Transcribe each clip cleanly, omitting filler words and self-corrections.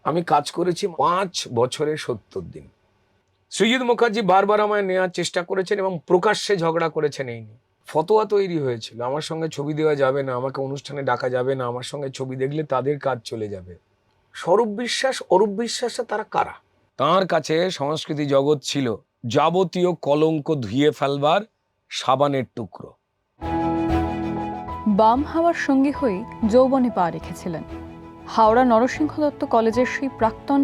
আমি কাজ করেছি 5 বছরে 70 দিন। সৃজিত মুখার্জি বারবার আমায় নেওয়ার চেষ্টা করেছেন এবং প্রকাশ্যে ঝগড়া করেছেন এই নিয়ে। ফতোয়া তৈরি হয়েছিল, আমার সঙ্গে ছবি দেওয়া যাবে না, আমাকে অনুষ্ঠানে ডাকা যাবে না, আমার সঙ্গে ছবি দেখলে তাদের কাজ চলে যাবে। স্বরূপ বিশ্বাস, অরূপ বিশ্বাসে তারা কারা? তাঁর কাছে সংস্কৃতি জগৎ ছিল যাবতীয় কলঙ্ক ধুয়ে ফেলবার সাবানের টুকরো। বাম হাওয়ার সঙ্গী হয়ে যৌবনে পা রেখেছিলেন। হাওড়া নরসিংহ দত্ত কলেজের সেই প্রাক্তন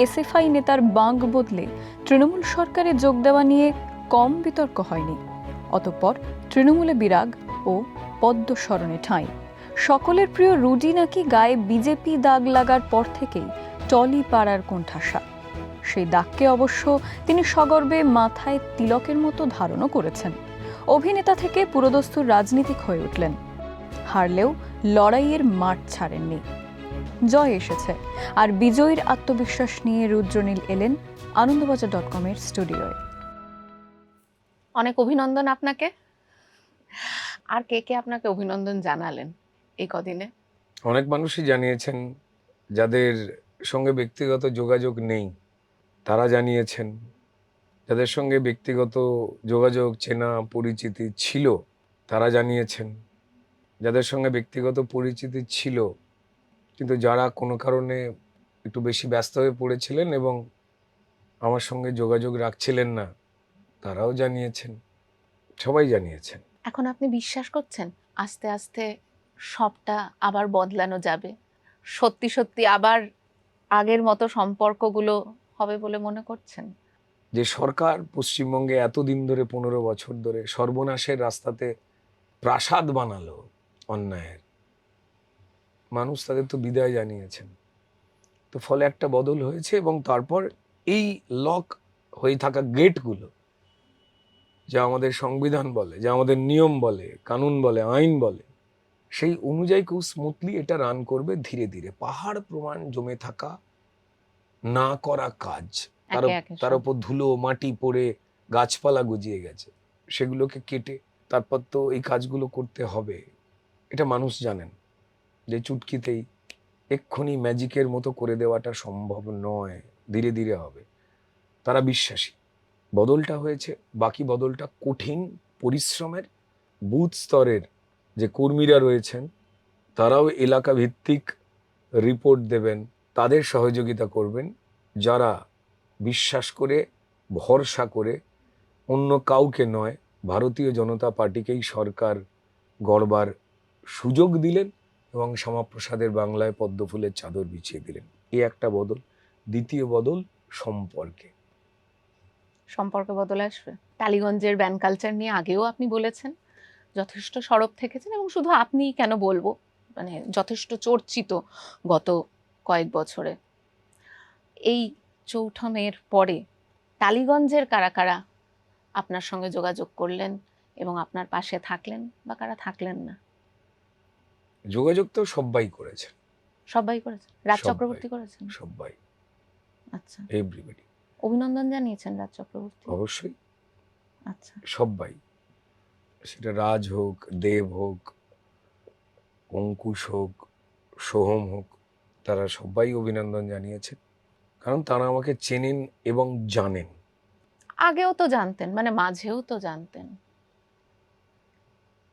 এসএফআই নেতার বাঁক বদলে তৃণমূল সরকারে যোগ দেওয়া নিয়ে কম বিতর্ক হয়নি। অতঃপর তৃণমূলে বিরাগ ও পদ্মস্মরণে ঠাঁই। সকলের প্রিয় রুডি নাকি গায়ে বিজেপি দাগ লাগার পর থেকেই টলি পাড়ার কোণঠাসা। সেই দাগকে অবশ্য তিনি সগর্বে মাথায় তিলকের মতো ধারণও করেছেন। অভিনেতা থেকে পুরোদস্তুর রাজনীতিক হয়ে উঠলেন। হারলেও লড়াইয়ের মাঠ ছাড়েননি। জয় এসেছে, আর বিজয়ীর আত্মবিশ্বাস নিয়ে রুদ্রনীল এলেন আনন্দবাজার.com-এর স্টুডিওয়ে। অনেক অভিনন্দন আপনাকে। আর কে কে আপনাকে অভিনন্দন জানালেন এই কদিনে? অনেক মানুষই জানিয়েছেন, যাদের সঙ্গে ব্যক্তিগত যোগাযোগ নেই তারা জানিয়েছেন, যাদের সঙ্গে ব্যক্তিগত যোগাযোগ, চেনা পরিচিতি ছিল তারা জানিয়েছেন, যাদের সঙ্গে ব্যক্তিগত পরিচিতি ছিল কিন্তু যারা কোনো কারণে একটু বেশি ব্যস্ত হয়ে পড়েছিলেন এবং আমার সঙ্গে যোগাযোগ রাখছিলেন না তারাও জানিয়েছেন। সবাই জানিয়েছেন। এখন আপনি বিশ্বাস করছেন আস্তে আস্তে সবটা আবার বদলানো যাবে, সত্যি সত্যি আবার আগের মতো সম্পর্কগুলো হবে বলে মনে করছেন? যে সরকার পশ্চিমবঙ্গে এতদিন ধরে 15 বছর ধরে সর্বনাশের রাস্তাতে প্রাসাদ বানালো অন্যায়ের, মানুষ তাদের তো বিদায় জানিয়েছেন। তো ফলে একটা বদল হয়েছে এবং তারপর এই লক হয়ে থাকা গেটগুলো, যা আমাদের সংবিধান বলে, যা আমাদের নিয়ম বলে, কানুন বলে, আইন বলে, সেই অনুযায়ী খুব স্মুথলি এটা রান করবে ধীরে ধীরে। পাহাড় প্রমাণ জমে থাকা না করা কাজ, তার উপর ধুলো মাটি পড়ে গাছপালা গজিয়ে গেছে, সেগুলোকে কেটে তারপর তো এই কাজগুলো করতে হবে। এটা মানুষ জানেন যে চুটকিতেই এক্ষুনি ম্যাজিকের মতো করে দেওয়াটা সম্ভব নয়, ধীরে ধীরে হবে। তারা বিশ্বাসী বদলটা হয়েছে, বাকি বদলটা কঠিন পরিশ্রমের। বুথ স্তরের যে কর্মীরা রয়েছেন তারাও এলাকা ভিত্তিক রিপোর্ট দেবেন, তাদের সহযোগিতা করবেন, যারা বিশ্বাস করে ভরসা করে অন্য কাউকে নয় ভারতীয় জনতা পার্টিকেই সরকার গড়বার সুযোগ দিলেন এবং শ্যামাপ্রসাদের বাংলায় পদ্মফুলের চাদর বিছিয়ে দিলেন। এই একটা বদল। দ্বিতীয় বদল সম্পর্কে বদল আসবে। টালিগঞ্জের ব্যান কালচার নিয়ে আগেও আপনি বলেছেন, যথেষ্ট সরব থেকেছেন, এবং শুধু আপনি কেন বলবো, মানে যথেষ্ট চর্চিত গত কয়েক বছরে। এই ৪ঠা মের পরে টালিগঞ্জের কারা কারা আপনার সঙ্গে যোগাযোগ করলেন এবং আপনার পাশে থাকলেন, বা কারা থাকলেন না? যোগাযোগ তো সবাই করেছেন। সবাই করেছেন? রাজ চক্রবর্তী করেছেন? সবাই, আচ্ছা, এভরিবডি। অভিনন্দন জানিয়েছেন রাজ চক্রবর্তী? অবশ্যই, আচ্ছা, সবাই। সেটা রাজ হোক, দেব হোক, অঙ্কুশ হোক, সোহম হোক, তারা সবাই অভিনন্দন জানিয়েছে, কারণ তারা আমাকে চেনেন এবং জানেন। আগেও তো জানতেন, মানে মাঝেও তো জানতেন।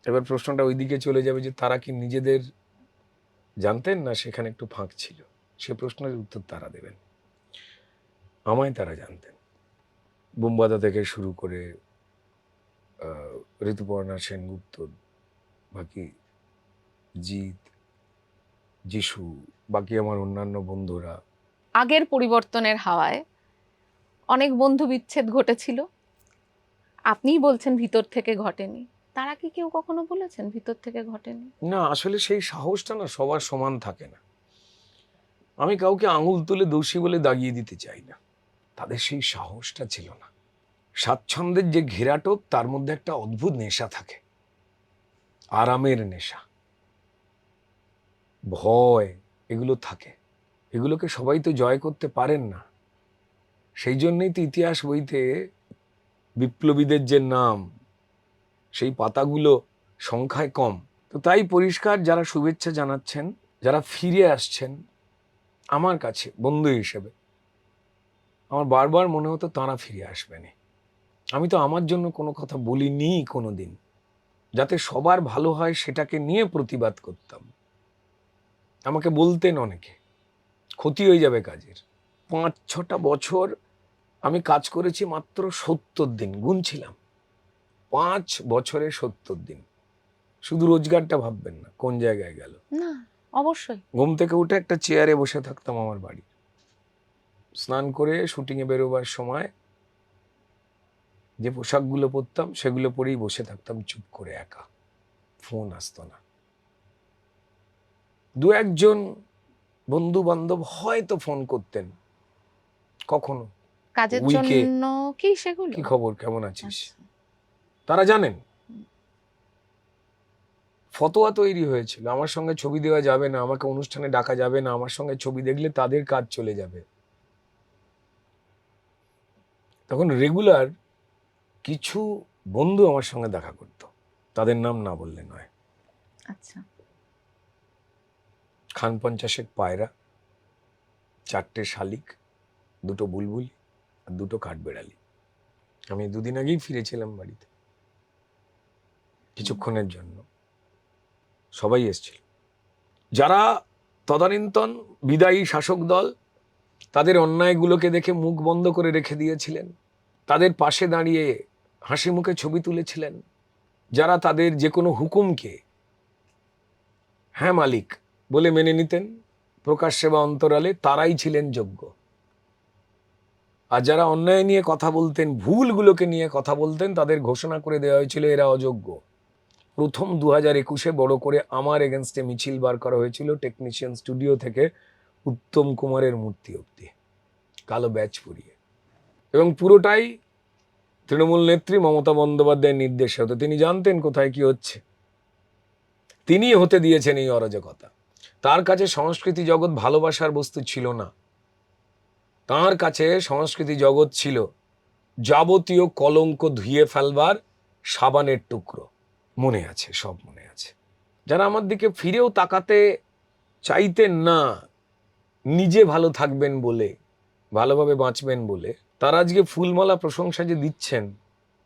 এবার প্রশ্নটা ওইদিকে চলে যাবে যে তারা কি নিজেদের জানতেন না সেখানে একটু ফাঁক ছিল, সে প্রশ্নের উত্তর তারা দেবেন। আমায় তারা জানতেন, বোমবাদা থেকে শুরু করে ঋতুপর্ণা সেনগুপ্ত, বাকি জিৎ, যিশু, বাকি আমার অন্যান্য বন্ধুরা। আগের পরিবর্তনের হাওয়ায় অনেক বন্ধু বিচ্ছেদ ঘটেছিল, আপনিই বলছেন ভিতর থেকে ঘটেনি। তারা কি কেউ কখনো বলেছেন ভিতর থেকে ঘটেনি? না, আসলে সেই সাহসটা না সবার সমান থাকে না। আমি কাউকে আঙুল তুলে দোষী বলে দাগিয়ে দিতে চাই না, তাদের সেই সাহসটা ছিল না। স্বাচ্ছন্দ্যের যে ঘেরাটোপ, তার মধ্যে একটা অদ্ভুত নেশা থাকে, আরামের নেশা, ভয়, এগুলো থাকে। এগুলোকে সবাই তো জয় করতে পারেন না। সেই জন্যই তো ইতিহাস বইতে বিপ্লবীদের যে নাম, সেই পাতাগুলো সংখ্যায় কম। তো তাই পরিষ্কার, যারা শুভেচ্ছা জানাচ্ছেন, যারা ফিরে আসছেন, আমার কাছে বন্ধু হিসেবে আমার বারবার মনে হতো তাঁরা ফিরে আসবেনি। আমি তো আমার জন্য কোনো কথা বলিনি কোনোদিন, যাতে সবার ভালো হয় সেটাকে নিয়ে প্রতিবাদ করতাম। আমাকে বলতেন অনেকে, ক্ষতি হয়ে যাবে কাজের। 5-6টা বছর আমি কাজ করেছি, মাত্র 70 দিন গুনছিলাম। 5 বছরে 70 দিন। শুধু রোজগারটা ভাববেন না কোন জায়গায় গেল। না, অবশ্যই। ঘুম থেকে উঠে একটা চেয়ারে বসে থাকতাম আমার বাড়ি, স্নান করে শুটিংয়ে বেরোবার সময় যে পোশাকগুলো পরতাম সেগুলো পরেই বসে থাকতাম চুপ করে একা। ফোন আসতো না। 2-1 বন্ধু বান্ধব হয়তো ফোন করতেন কখনো, কাজের উইকে জন্য কি সেগুলো? কি খবর, কেমন আছিস। আচ্ছা। তারা জানেন ফতোয়া তৈরি হয়েছিল, আমার সঙ্গে ছবি দেওয়া যাবে না, আমাকে অনুষ্ঠানে ডাকা যাবে না, আমার সঙ্গে ছবি দেখলে তাদের কাজ চলে যাবে। তখন রেগুলার কিছু বন্ধু আমার সঙ্গে দেখা করত, তাদের নাম না বললে নয়। আচ্ছা। খান 50 পায়রা, 4টে শালিক, 2টো বুলবুলি আর 2টো কাঠবেড়ালি। আমি 2 দিন আগেই ফিরেছিলাম বাড়িতে কিছুক্ষণের জন্য। সবাই এসেছিল। যারা তদানীন্তন বিদায়ী শাসক দল তাদের অন্যায়গুলোকে দেখে মুখ বন্ধ করে রেখে দিয়েছিলেন, তাদের পাশে দাঁড়িয়ে হাসি মুখে ছবি তুলেছিলেন, যারা তাদের যে কোনো হুকুমকে হ্যাঁ মালিক বলে মেনে নিতেন প্রকাশ্যে বা অন্তরালে, তারাই ছিলেন যোগ্য। আর যারা অন্যায় নিয়ে কথা বলতেন, ভুলগুলোকে নিয়ে কথা বলতেন, তাদের ঘোষণা করে দেওয়া হয়েছিল এরা অযোগ্য। প্রথম 2021-এ বড় করে আমার এগেনস্টে মিছিল বার করা হয়েছিল টেকনিশিয়ান স্টুডিও থেকে উত্তম কুমারের মূর্তি অব্দি, কালো ব্যাচ পরিয়ে। এবং পুরোটাই তৃণমূল নেত্রী মমতা বন্দ্যোপাধ্যায়ের নির্দেশে হতো। তিনি জানতেন কোথায় কি হচ্ছে, তিনি হতে দিয়েছেন এই অরাজকতা। তার কাছে সংস্কৃতি জগৎ ভালোবাসার বস্তু ছিল না, তার কাছে সংস্কৃতি জগৎ ছিল যাবতীয় কলঙ্ক ধুয়ে ফেলবার সাবানের টুকরো। মনে আছে, সব মনে আছে। যারা আমার দিকে ফিরেও তাকাতে চাইতেন না, নিজে ভালো থাকবেন বলে, ভালোভাবে বাঁচবেন বলে, তারা আজকে ফুলমালা প্রশংসা যে দিচ্ছেন,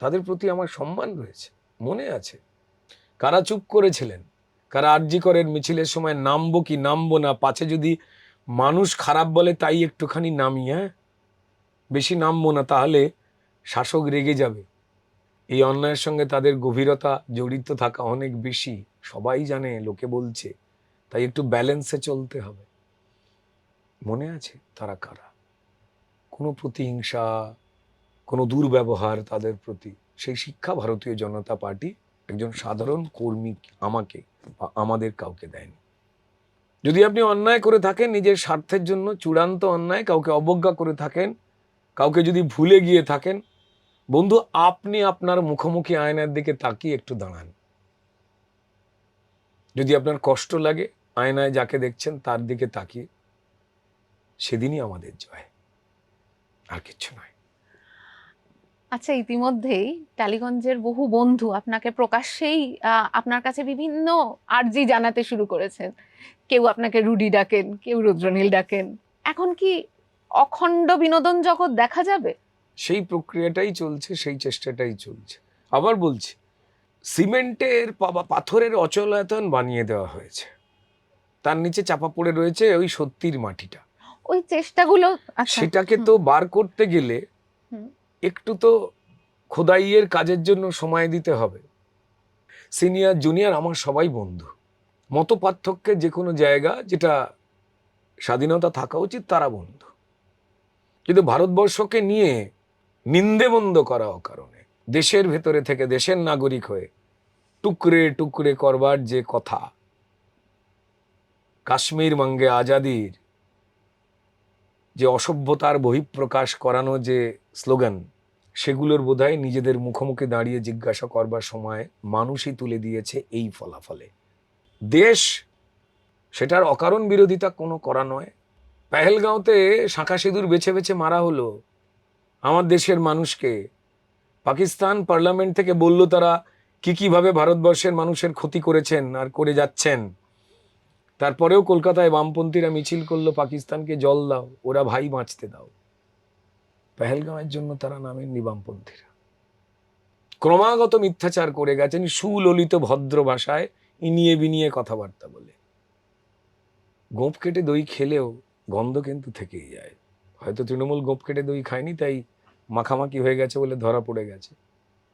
তাদের প্রতি আমার সম্মান রয়েছে। মনে আছে কারা চুপ করেছিলেন, কারা আরজি করের মিছিলের সময় নামবো কি নামবো না, পাছে যদি মানুষ খারাপ বলে তাই একটুখানি নামি, হ্যাঁ বেশি নামবো না, তাহলে শাসক রেগে যাবে। এই অন্যায়ের সঙ্গে তাদের গভীরতা জড়িত থাকা অনেক বেশি, সবাই জানে, লোকে বলছে, তাই একটু ব্যালেন্সে চলতে হবে। মনে আছে তারা কারা? কোনো প্রতিহিংসা, কোনো দুর্ব্যবহার তাদের প্রতি, সেই শিক্ষা ভারতীয় জনতা পার্টি একজন সাধারণ কর্মী আমাকে বা আমাদের কাউকে দেয়নি। যদি আপনি অন্যায় করে থাকেন নিজের স্বার্থের জন্য, চূড়ান্ত অন্যায়, কাউকে অবজ্ঞা করে থাকেন, কাউকে যদি ভুলে গিয়ে থাকেন, বন্ধু আপনি আপনার মুখোমুখি আয়নার দিকে তাকিয়ে একটু দাঁড়ান। যদি আপনার কষ্ট লাগে, আয়নায় যাকে দেখছেন তার দিকে তাকিয়ে, সেদিনই আমাদের জয়, আর কিচ্ছু নয়। আচ্ছা, ইতিমধ্যেই টালিগঞ্জের বহু বন্ধু আপনাকে প্রকাশ্যেই আপনার কাছে বিভিন্ন আর্জি জানাতে শুরু করেছেন। কেউ আপনাকে রুডি ডাকেন, কেউ রুদ্রনীল ডাকেন। এখন কি অখণ্ড বিনোদন জগৎ দেখা যাবে? সেই প্রক্রিয়াটাই চলছে, সেই চেষ্টাটাই চলছে। আবার বলছি, সিমেন্টের বা পাথরের অচলায়তন বানিয়ে দেওয়া হয়েছে, তার নিচে চাপা পড়ে রয়েছে ওই সত্যির মাটিটা। ওই চেষ্টাগুলো, আচ্ছা, সেটাকে তো বার করতে গেলে হুম, একটু তো খোদাইয়ের কাজের জন্য সময় দিতে হবে। সিনিয়র জুনিয়র আমার সবাই বন্ধু, মত পার্থক্যের যে কোনো জায়গা যেটা স্বাধীনতা থাকা উচিত, তারা বন্ধু। কিন্তু ভারতবর্ষকে নিয়ে নিন্দেবন্ধ করা অকারণে, দেশের ভেতরে থেকে দেশের নাগরিক হয়ে টুকরে টুকরে করবার যে কথা, কাশ্মীর মাঙ্গে আজাদির যে অসভ্যতার বহিঃপ্রকাশ করানো যে স্লোগান, সেগুলোর বোধহয় নিজেদের মুখোমুখি দাঁড়িয়ে জিজ্ঞাসা করবার সময় মানুষই তুলে দিয়েছে এই ফলাফলে। দেশ সেটার অকারণ বিরোধিতা কোনো করা নয়। পেহেলগাঁওতে শাঁখা সিঁদুর বেছে বেছে মারা হলো আমার দেশের মানুষকে। পাকিস্তান পার্লামেন্ট থেকে বলল তারা কিভাবে ভারতবর্ষের মানুষের ক্ষতি করেছেন আর করে যাচ্ছেন। তারপরেও কলকাতায় বামপন্থীরা মিছিল করলো, পাকিস্তানকে জল দাও, ওরা ভাই বাঁচতে দাও। পেহেলগামের জন্য তারা নামেননি বামপন্থীরা। ক্রমাগত মিথ্যাচার করে গেছেন সুললিত ভদ্র ভাষায় ইনিয়ে বিনিয়ে কথাবার্তা বলে। গোঁফ কেটে দই খেলেও গন্ধ কিন্তু থেকেই যায়। হয়তো তৃণমূল গোঁফ কেটে দই খায়নি, তাই মাখামাখি হয়ে গেছে বলে ধরা পড়ে গেছে।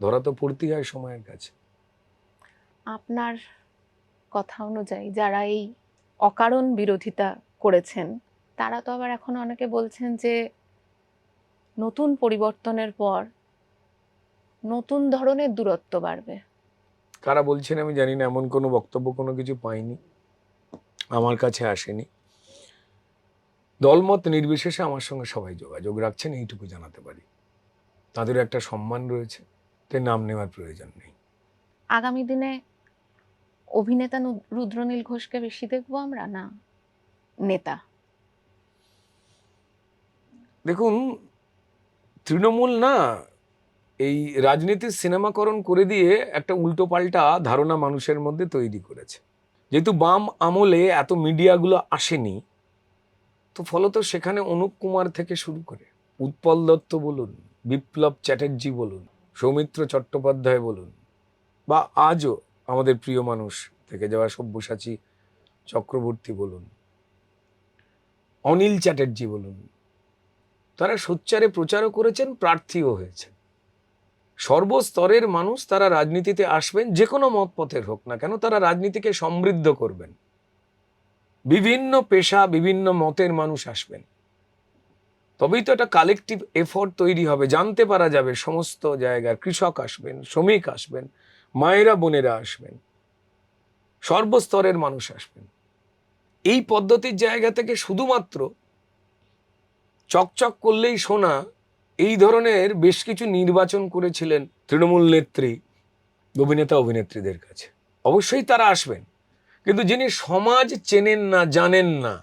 ধরা তো পড়তেই হয় সময়ের কাছে। আপনার কথা অনুযায়ী যারা এই অকারণ বিরোধিতা করেছেন, তারা তো আবার এখন অনেকে বলছেন যে নতুন পরিবর্তনের পর নতুন ধরনের দূরত্ব বাড়বে। কারা বলছেন আমি জানি না, এমন কোনো বক্তব্য কোনো কিছু পাইনি, আমার কাছে আসেনি। দলমত নির্বিশেষে আমার সঙ্গে সবাই যোগাযোগ রাখছেন, এইটুকু জানাতে পারি। তাদের একটা সম্মান রয়েছে, তাই নাম নেওয়ার প্রয়োজন নেই। আগামী দিনে অভিনেতা রুদ্রনীল ঘোষকে বেশি দেখবো আমরা, না নেতা? দেখুন, তৃণমূল না এই রাজনীতির সিনেমাকরণ করে দিয়ে একটা উল্টোপাল্টা ধারণা মানুষের মধ্যে তৈরি করেছে। যেহেতু বাম আমলে এত মিডিয়াগুলো আসেনি, তো ফলত সেখানে অনুপ কুমার থেকে শুরু করে উৎপল দত্ত বলুন, বিপ্লব চ্যাটার্জি বলুন, সৌমিত্র চট্টোপাধ্যায় বলুন, বা আজও আমাদের প্রিয় মানুষ থেকে যাওয়া সব্যসাচী চক্রবর্তী বলুন, অনিল চ্যাটার্জি বলুন, তারা সোচ্চারে প্রচারও করেছেন, প্রার্থীও হয়েছেন। সর্বস্তরের মানুষ তারা রাজনীতিতে আসবেন, যে কোনো মত পথের হোক না কেন, তারা রাজনীতিকে সমৃদ্ধ করবেন। বিভিন্ন পেশা, বিভিন্ন মতের মানুষ আসবেন, তবেই তো একটা কালেকটিভ এফোর্ট তৈরি হবে। জানতে পারা যাবে সমস্ত জায়গার কৃষক আসবেন, শ্রমিক আসবেন, মায়েরা বোনেরা আসবেন, সর্বস্তরের মানুষ আসবেন। এই পদ্ধতির জায়গা থেকে শুধুমাত্র চকচক করলেই শোনা এই ধরনের বেশ কিছু নির্বাচন করেছিলেন তৃণমূল নেত্রী অভিনেতা অভিনেত্রীদের কাছে। অবশ্যই তারা আসবেন, কিন্তু যিনি সমাজ চেনেন না, জানেন না,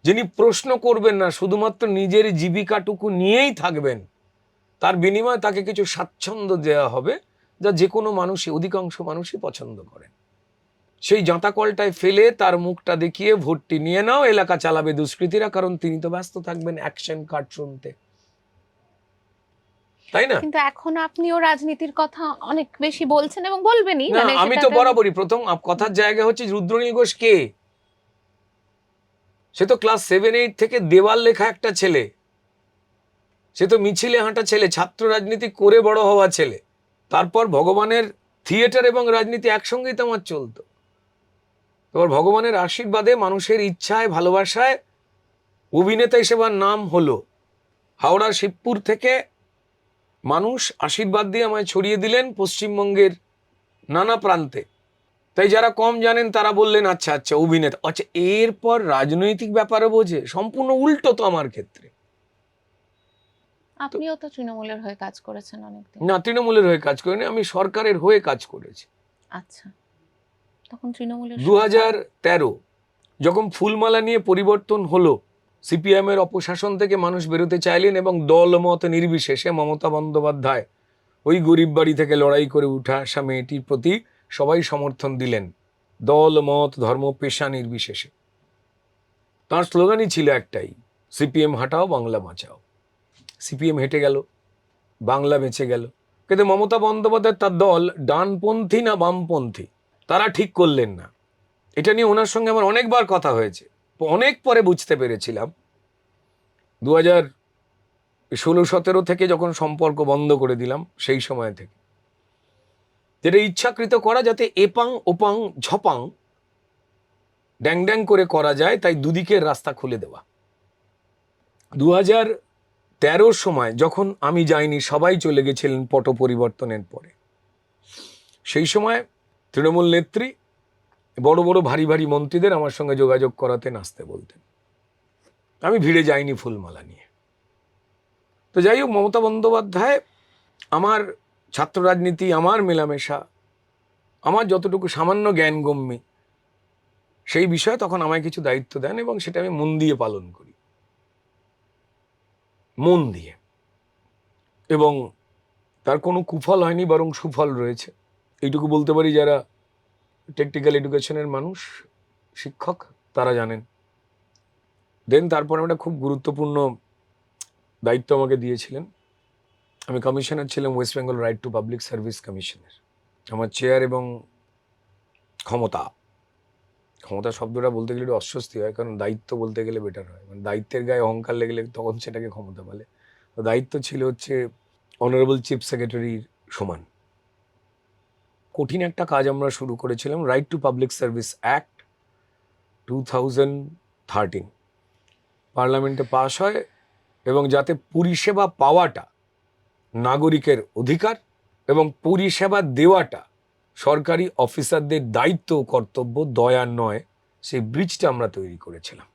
যিনি প্রশ্ন করবেন না, শুধুমাত্র নিজের জীবিকাটুকু নিয়েই থাকবেন, তার বিনিময়ে তাকে কিছু স্বাচ্ছন্দ্য দেওয়া হবে, যা যে কোনো মানুষই, অধিকাংশ মানুষই পছন্দ করেন। সেই জাঁতাকলটায় ফেলে তার মুখটা দেখিয়ে ভোটটি নিয়ে নাও, এলাকা চালাবে দুষ্কৃতীরা, কারণ তিনি তো ব্যস্ত থাকবেন অ্যাকশন কার্ড শুনতে, তাই না? কিন্তু এখন আপনিও রাজনীতির কথা অনেক বেশি বলছেন এবং বলবেনই। না, আমি তো বরাবরই প্রথম কথার জায়গা হচ্ছে রুদ্রনীল ঘোষ কে? সে তো ক্লাস 7-8 থেকে দেওয়াল লেখা একটা ছেলে, সে তো মিছিলে হাঁটা ছেলে, ছাত্র রাজনীতি করে বড় হওয়া ছেলে। তারপর ভগবানের থিয়েটার এবং রাজনীতি একসঙ্গেই তো আমার চলতো। তারপর ভগবানের আশীর্বাদে, মানুষের ইচ্ছায়, ভালোবাসায় অভিনেতা হিসেবে নাম হলো। হাওড়া শিবপুর থেকে মানুষ আশীর্বাদ দিয়ে আমায় ছড়িয়ে দিলেন পশ্চিমবঙ্গের নানা প্রান্তে। তাই যারা কম জানেন তারা বললেন আচ্ছা আচ্ছা অভিনেতা, আচ্ছা এরপর রাজনৈতিক ব্যাপারে বোঝে। সম্পূর্ণ উল্টো তো আমার ক্ষেত্রে। আপনিও তো তৃণমূলের হয়ে কাজ করেছেন অনেকদিন। না, তৃণমূলের হয়ে কাজ করিনি, আমি সরকারের হয়ে কাজ করেছি। আচ্ছা, তখন তৃণমূলের 2013 যখন ফুলমালা নিয়ে পরিবর্তন হলো, সিপিএম এর অপশাসন থেকে মানুষ বেরোতে চাইলেন এবং দলমত নির্বিশেষে মমতা বন্দ্যোপাধ্যায় ওই গরিব বাড়ি থেকে লড়াই করে উঠে আসা মেয়েটির প্রতি সবাই সমর্থন দিলেন, দল মত ধর্ম পেশা নির্বিশেষে। তার স্লোগানই ছিল একটাই, সিপিএম হাঁটাও বাংলা বাঁচাও। সিপিএম হেঁটে গেল, বাংলা বেঁচে গেল। কিন্তু মমতা বন্দ্যোপাধ্যায় তার দল ডানপন্থী না বামপন্থী তারা ঠিক করলেন না। এটা নিয়ে ওনার সঙ্গে আমার অনেকবার কথা হয়েছে। অনেক পরে বুঝতে পেরেছিলাম 2016-17 থেকে যখন সম্পর্ক বন্ধ করে দিলাম, সেই সময় থেকে যেটা ইচ্ছাকৃত করা, যাতে এপাং ওপাং ঝপাং ড্যাং ড্যাং করে করা যায়, তাই দুদিকের রাস্তা খুলে দেওয়া। 2013 সময় যখন আমি যাইনি, সবাই চলে গেছিলেন পট পরিবর্তনের পরে, সেই সময় তৃণমূল নেত্রী বড় বড় ভারী ভারী মন্ত্রীদের আমার সঙ্গে যোগাযোগ করাতে আসতে বলতেন। আমি ভিড়ে যাইনি ফুলমালা নিয়ে। তো যাই হোক, মমতা বন্দ্যোপাধ্যায় আমার ছাত্র রাজনীতি, আমার মেলামেশা, আমার যতটুকু সামান্য জ্ঞানগম্যি, সেই বিষয়ে তখন আমায় কিছু দায়িত্ব দেন এবং সেটা আমি মন দিয়ে পালন করি, মন দিয়ে। এবং তার কোনো কুফল হয়নি, বরং সুফল রয়েছে, এইটুকু বলতে পারি। যারা টেকনিক্যাল এডুকেশনের মানুষ, শিক্ষক, তারা জানেন। দেন তারপর একটা খুব গুরুত্বপূর্ণ দায়িত্ব আমাকে দিয়েছিলেন। আমি কমিশনার ছিলাম West Bengal right to public service কমিশনের। আমার চেয়ার এবং ক্ষমতা শব্দটা বলতে গেলে একটু অস্বস্তি হয়, কারণ দায়িত্ব বলতে গেলে বেটার হয়, মানে দায়িত্বের গায়ে অহংকার লেগেলে তখন সেটাকে ক্ষমতা বলে। তো দায়িত্ব ছিল হচ্ছে অনারেবল চিফ সেক্রেটারির সমান। কঠিন একটা কাজ আমরা শুরু করেছিলাম, right to public service act 2013 পার্লামেন্টে পাশ হয়, এবং যাতে পরিষেবা পাওয়াটা নাগরিকের অধিকার এবং পরিষেবা দেওয়াটা সরকারি অফিসারদের দায়িত্ব ও কর্তব্য, দয়া নয়, সেই ব্রিজটা আমরা তৈরি করেছিলাম।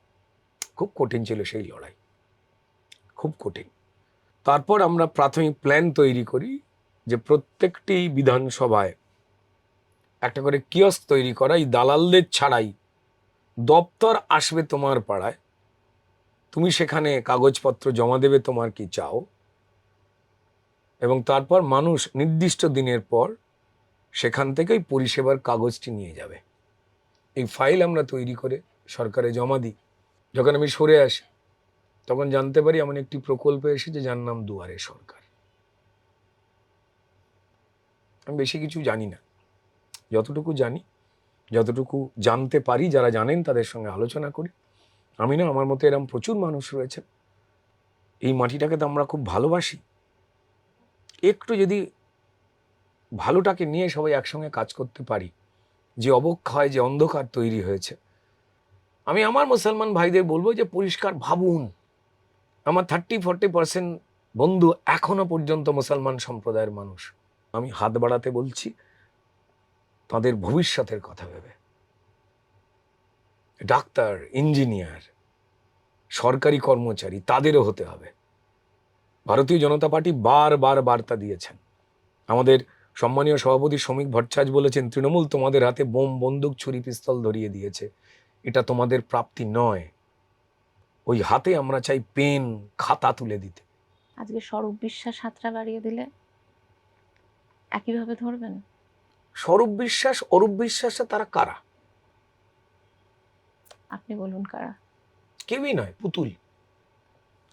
খুব কঠিন ছিল সেই লড়াই, খুব কঠিন। তারপর আমরা প্রাথমিক প্ল্যান তৈরি করি যে প্রত্যেকটি বিধানসভায় একটা করে কিয়স্ক তৈরি করা, এই দালালদের ছাড়াই দপ্তর আসবে তোমার পাড়ায়, তুমি সেখানে কাগজপত্র জমা দেবে তোমার কি চাও, এবং তারপর মানুষ নির্দিষ্ট দিনের পর সেখান থেকেই পরিষেবার কাগজটি নিয়ে যাবে। এই ফাইল আমরা তৈরি করে সরকারে জমা দিই। যখন আমি সরে আসি তখন জানতে পারি এমন একটি প্রকল্প এসেছে যার নাম দুয়ারে সরকার। আমি বেশি কিছু জানি না, যতটুকু জানি, যতটুকু জানতে পারি, যারা জানেন তাদের সঙ্গে আলোচনা করি। আমি না, আমার মতো এরকম প্রচুর মানুষ রয়েছেন। এই মাটিটাকে তো আমরা খুব ভালোবাসি। একটু যদি ভালোটাকে নিয়ে সবাই একসঙ্গে কাজ করতে পারি, যে অবক্ষয়, যে অন্ধকার তৈরি হয়েছে, আমি আমার মুসলমান ভাইদের বলবো যে পরিষ্কার ভাবুন। আমার 30-40% বন্ধু এখনো পর্যন্ত মুসলমান সম্প্রদায়ের মানুষ। আমি হাত বাড়াতে বলছি তাদের ভবিষ্যতের কথা ভেবে। ডাক্তার, ইঞ্জিনিয়ার, সরকারি কর্মচারী, তাদেরও হতে হবে। ভারতীয় জনতা পার্টি বারবার বার্তা দিয়েছেন। আমাদের সম্মানীয় সভাপতি শ্রমিক ভট্টাচার্য বলেছেন, তৃণমূল তোমাদের হাতে বোম, বন্দুক, ছুরি, পিস্তল ধরিয়ে দিয়েছে, এটা তোমাদের প্রাপ্তি নয়। ওই হাতে আমরা চাই পেন, খাতা তুলে দিতে। আজকে স্বরূপ বিশ্বাস হাতটা বাড়িয়ে দিলে একইভাবে ধরবেন? স্বরূপ বিশ্বাস, অরূপ বিশ্বাসে তারা কারা? আপনি বলুন কারা। কেউই নয়, পুতুল।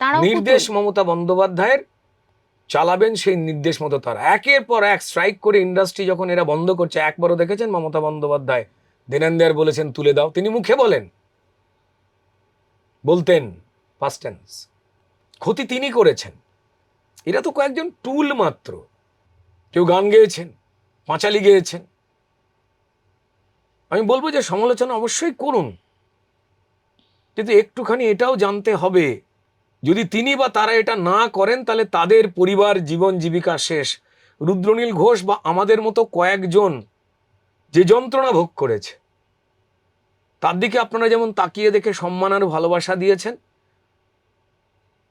তারাও নির্দেশ পুতুল। মমতা বন্দ্যোপাধ্যায়ের, চালাবেন সেই নির্দেশ মতো তারা। একের পর এক স্ট্রাইক করে ইন্ডাস্ট্রি যখন এরা বন্ধ করছে, একবারও দেখেছেন মমতা বন্দ্যোপাধ্যায় দেনান্দার বলেছেন তুলে দাও? তিনি মুখে বলতেন পাস্ট টেন্স। ক্ষতি তিনি করেছেন। এরা তো কয়েকজন টুল মাত্র। কেউ গান গেয়েছেন, পাঁচালি গেয়েছেন। আমি বলবো যে সমালোচনা অবশ্যই করুন, কিন্তু একটুখানি এটাও জানতে হবে, যদি তিনি বা তারা এটা না করেন তাহলে তাদের পরিবার, জীবন জীবিকা শেষ। রুদ্রনীল ঘোষ বা আমাদের মতো কয়েকজন যে যন্ত্রণা ভোগ করেছে, তার দিকে আপনারা যেমন তাকিয়ে দেখে সম্মান আর ভালোবাসা দিয়েছেন,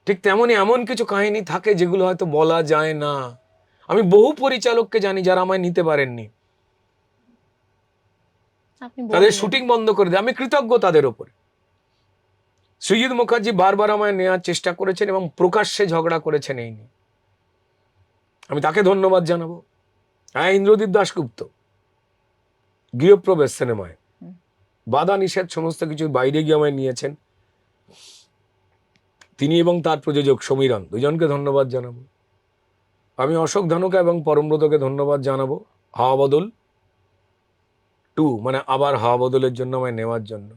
ঠিক তেমনই এমন কিছু কাহিনী থাকে যেগুলো হয়তো বলা যায় না। আমি বহু পরিচালককে জানি যারা আমায় নিতে পারেননি, আপনি তাদের বললেন। শুটিং বন্ধ করে দেয়। আমি কৃতজ্ঞ তাদের ওপরে। সৃজিত মুখার্জি বারবার আমায় নেওয়ার চেষ্টা করেছেন এবং প্রকাশ্যে ঝগড়া করেছেন এই নিয়ে, আমি তাকে ধন্যবাদ জানাবো। হ্যাঁ, ইন্দ্রদীপ দাশগুপ্ত গৃহপ্রবেশ সিনেমায় বাধা নিষেধ সমস্ত কিছুর বাইরে গিয়ে আমায় নিয়েছেন, তিনি এবং তার প্রযোজক সমীরণ, দুজনকে ধন্যবাদ জানাবো। আমি অশোক ধানুকা এবং পরমব্রতকে ধন্যবাদ জানাবো হাওয়া বদল 2, মানে আবার হাওয়া বদলের জন্য আমায় নেওয়ার জন্য।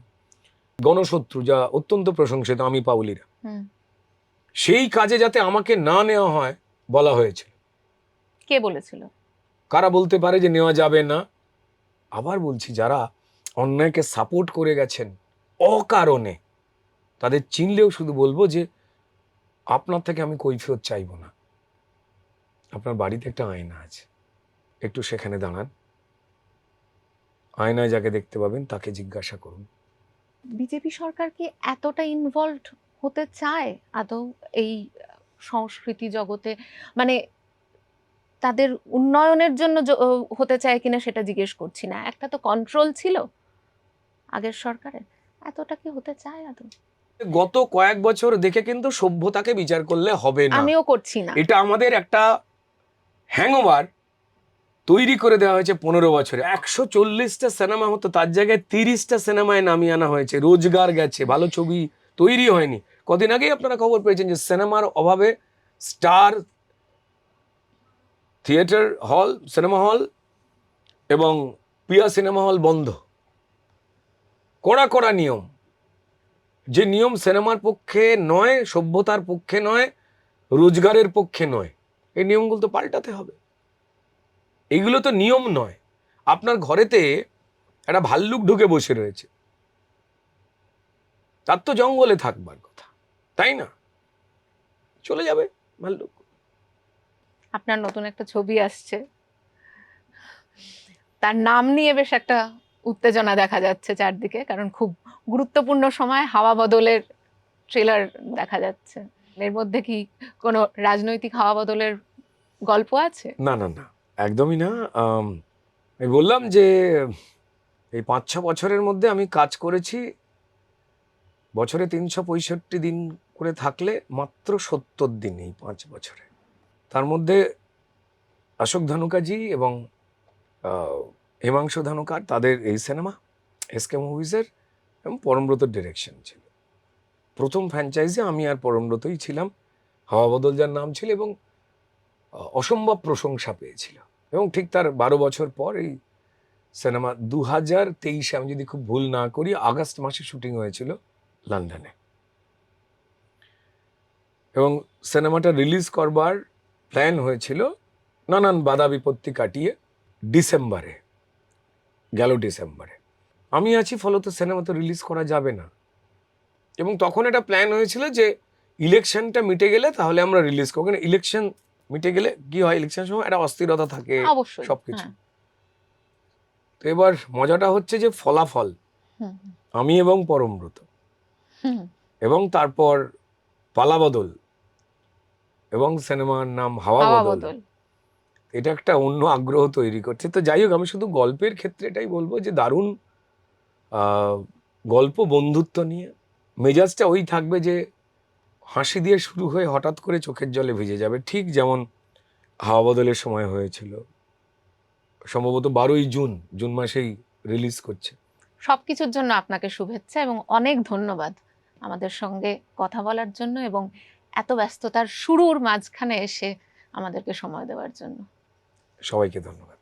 গণশত্রু, যা অত্যন্ত প্রশংসিত, আমি পাউলিরা, সেই কাজে যাতে আমাকে না নেওয়া হয় বলা হয়েছিল। কে বলেছিল? কারা বলতে পারে যে নেওয়া যাবে না? আবার বলছি, যারা অন্যায়কে সাপোর্ট করে গেছেন অকারণে, তাদের চিনলেও শুধু বলবো যে আপনার থেকে আমি কৈফিয়ত চাইবো না। আপনার বাড়িতে একটা আয়না আছে, একটু সেখানে দাঁড়ান, আয়নায় যাকে দেখতে পাবেন তাকে জিজ্ঞাসা করুন। বিজেপি সরকার কি এতটা ইনভলভড হতে চায় আদৌ এই সংস্কৃতি জগতে? মানে তাদের উন্নয়নের জন্য হতে চায় কিনা সেটা জিজ্ঞেস করছি না। একটা তো কন্ট্রোল ছিল আগের সরকারের, এতটা কি হতে চায় আদৌ? গত কয়েক বছর দেখে কিন্তু সভ্যতাকে বিচার করলে হবে না। আমিও করছি না। এটা আমাদের একটা হ্যাংওভার, তৈরি করে দেওয়া হয়েছে 15 বছরে। 140টা সিনেমা হতো, তার জায়গায় 30টা সিনেমায় নামিয়ে আনা হয়েছে। রোজগার গেছে, ভালো ছবি তৈরি হয়নি। কদিন আগেই আপনারা খবর পেয়েছেন যে সিনেমার অভাবে স্টার থিয়েটার হল, সিনেমা হল এবং পিয়া সিনেমা হল বন্ধ। কড়া কড়া নিয়ম, যে নিয়ম সিনেমার পক্ষে নয়, সভ্যতার পক্ষে নয়, রোজগারের পক্ষে নয়। এই নিয়মগুলো তো পাল্টাতে হবে। এইগুলো তো নিয়ম নয়। আপনার ঘরেতে একটা ভাল্লুক ঢুকে বসে রয়েছে, তার তো জঙ্গলে থাকবার কথা, তাই না? চলে যাবে ভাল্লুক। আপনার নতুন একটা ছবি আসছে, তার নাম নিয়ে বেশ একটা উত্তেজনা দেখা যাচ্ছে চারদিকে, কারণ খুব গুরুত্বপূর্ণ সময় হাওয়া বদলের ট্রেলার দেখা যাচ্ছে। এর মধ্যে কি কোনো রাজনৈতিক হাওয়া বদলের গল্প আছে? না না না, একদমই না। আমি বললাম যে এই 5-6 বছরের মধ্যে আমি কাজ করেছি বছরে 365 দিন করে থাকলে মাত্র 70 দিন এই 5 বছরে। তার মধ্যে অশোক ধানুকাজি এবং হিমাংশু ধানুকার, তাদের এই সিনেমা এসকে মুভিজের এবং পরমব্রতর ডিরেকশন ছিল। প্রথম ফ্র্যাঞ্চাইজি আমি আর পরমব্রতই ছিলাম। হাওয়া বদল যার নাম ছিল এবং অসম্ভব প্রশংসা পেয়েছিল। এবং ঠিক তার 12 বছর পর এই সিনেমা 2023, আমি যদি খুব ভুল না করি, আগস্ট মাসে শুটিং হয়েছিল লন্ডনে। এবং সিনেমাটা রিলিজ করবার প্ল্যান হয়েছিল নানান বাধা বিপত্তি কাটিয়ে ডিসেম্বরে, গেল ডিসেম্বরে। আমি আছি, ফলত সিনেমা তো রিলিজ করা যাবে না। এবং তখন একটা প্ল্যান হয়েছিল যে ইলেকশনটা মিটে গেলে তাহলে আমরা রিলিজ করবো। কারণ ইলেকশন মিটে গেলে কি হয়, ইলেকশন সময় একটা অস্থিরতা থাকে অবশ্যই, সবকিছু। হ্যাঁ। তো এবার মজাটা হচ্ছে যে ফলাফল, হুম, আমি এবং পরমব্রত হুম, এবং তারপর পালাবদল এবং সিনেমার নাম হাওয়া হাওয়া বদল, বদল। এটা একটা অন্য আগ্রহ তৈরি করছে। তো যাই হোক, আমি শুধু গল্পের ক্ষেত্রে এটাই বলবো যে দারুণ গল্প, বন্ধুত্ব নিয়ে মেজাজটা ওই থাকবে যে হাসি দিয়ে শুরু হয়ে হঠাৎ করে চোখের জলে ভিজে যাবে, ঠিক যেমন হাওয়া বদলের সময় হয়েছিল। সম্ভবত 12ই জুন, জুন মাসেই রিলিজ করছে। সবকিছুর জন্য আপনাকে শুভেচ্ছা এবং অনেক ধন্যবাদ আমাদের সঙ্গে কথা বলার জন্য এবং এত ব্যস্ততার শুরুর মাঝখানে এসে আমাদেরকে সময় দেওয়ার জন্য। সবাইকে ধন্যবাদ।